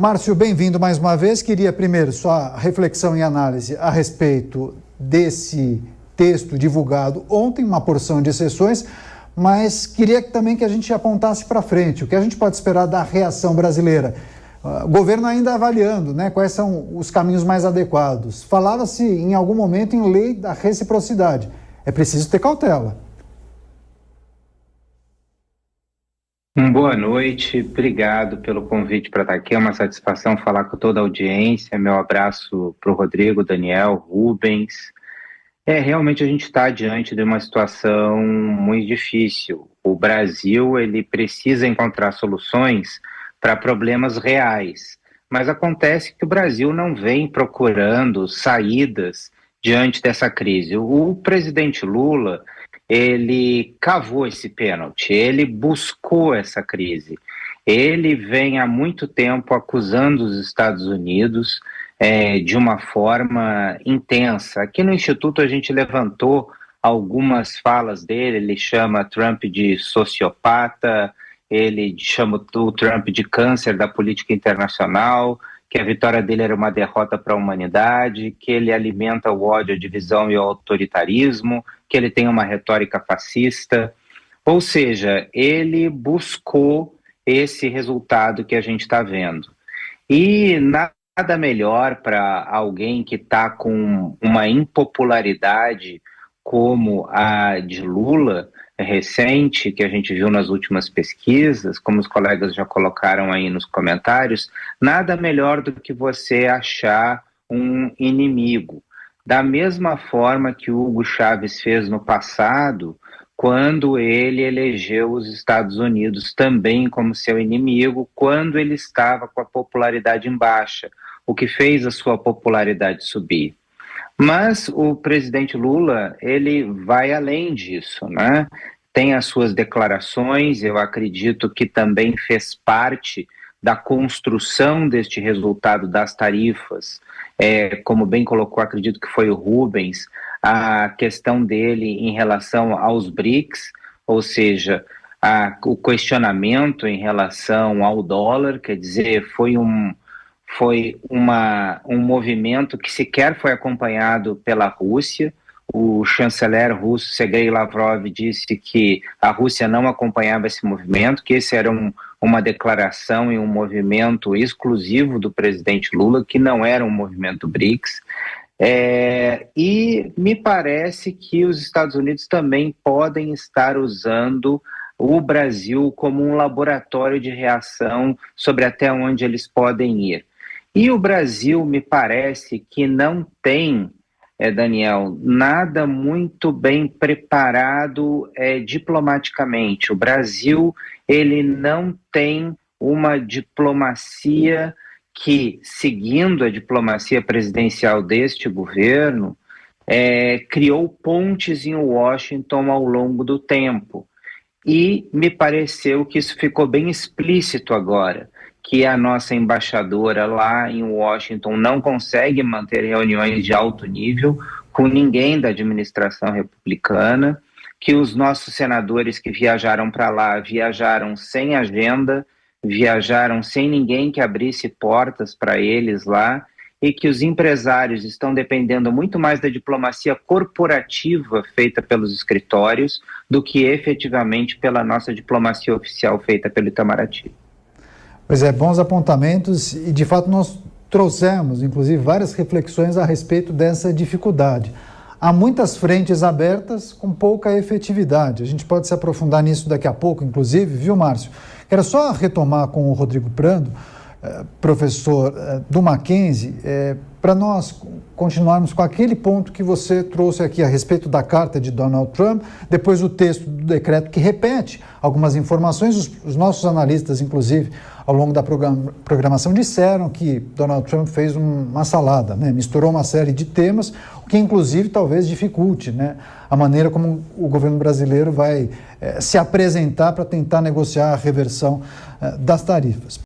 Márcio, bem-vindo mais uma vez. Queria primeiro sua reflexão e análise a respeito desse texto divulgado ontem, uma porção de sessões, mas queria também que a gente apontasse para frente. O que a gente pode esperar da reação brasileira? O governo ainda avaliando, né, quais são os caminhos mais adequados. Falava-se em algum momento em lei da reciprocidade. É preciso ter cautela. Boa noite, obrigado pelo convite para estar aqui, é uma satisfação falar com toda a audiência, meu abraço para o Rodrigo, Daniel, Rubens. Realmente a gente está diante de uma situação muito difícil. O Brasil, ele precisa encontrar soluções para problemas reais, mas acontece que o Brasil não vem procurando saídas diante dessa crise. O presidente Lula, ele cavou esse pênalti, ele buscou essa crise. Ele vem há muito tempo acusando os Estados Unidos de uma forma intensa. Aqui no Instituto a gente levantou algumas falas dele, ele chama Trump de sociopata, ele chama o Trump de câncer da política internacional, que a vitória dele era uma derrota para a humanidade, que ele alimenta o ódio, a divisão e o autoritarismo, que ele tem uma retórica fascista. Ou seja, ele buscou esse resultado que a gente está vendo. E nada melhor para alguém que está com uma impopularidade como a de Lula, recente, que a gente viu nas últimas pesquisas, como os colegas já colocaram aí nos comentários, nada melhor do que você achar um inimigo. Da mesma forma que o Hugo Chávez fez no passado, quando ele elegeu os Estados Unidos também como seu inimigo, quando ele estava com a popularidade em baixa, o que fez a sua popularidade subir. Mas o presidente Lula, ele vai além disso, né? Tem as suas declarações, eu acredito que também fez parte da construção deste resultado das tarifas, como bem colocou, acredito que foi o Rubens, a questão dele em relação aos BRICS, ou seja, o questionamento em relação ao dólar, quer dizer, foi um movimento que sequer foi acompanhado pela Rússia. O chanceler russo Sergei Lavrov disse que a Rússia não acompanhava esse movimento, que esse era uma declaração e um movimento exclusivo do presidente Lula, que não era um movimento BRICS. E me parece que os Estados Unidos também podem estar usando o Brasil como um laboratório de reação sobre até onde eles podem ir. E o Brasil, me parece que não tem, Daniel, nada muito bem preparado diplomaticamente. O Brasil, ele não tem uma diplomacia que, seguindo a diplomacia presidencial deste governo, criou pontes em Washington ao longo do tempo. E me pareceu que isso ficou bem explícito agora, que a nossa embaixadora lá em Washington não consegue manter reuniões de alto nível com ninguém da administração republicana, que os nossos senadores que viajaram para lá viajaram sem agenda, viajaram sem ninguém que abrisse portas para eles lá, e que os empresários estão dependendo muito mais da diplomacia corporativa feita pelos escritórios do que efetivamente pela nossa diplomacia oficial feita pelo Itamaraty. Pois é, bons apontamentos e, de fato, nós trouxemos, inclusive, várias reflexões a respeito dessa dificuldade. Há muitas frentes abertas com pouca efetividade. A gente pode se aprofundar nisso daqui a pouco, inclusive, viu, Márcio? Quero só retomar com o Rodrigo Prando, professor do Mackenzie, para nós continuarmos com aquele ponto que você trouxe aqui a respeito da carta de Donald Trump, depois o texto do decreto que repete algumas informações. Os nossos analistas, inclusive, ao longo da programação, disseram que Donald Trump fez uma salada, né? Misturou uma série de temas, o que inclusive talvez dificulte, né, a maneira como o governo brasileiro vai se apresentar para tentar negociar a reversão das tarifas.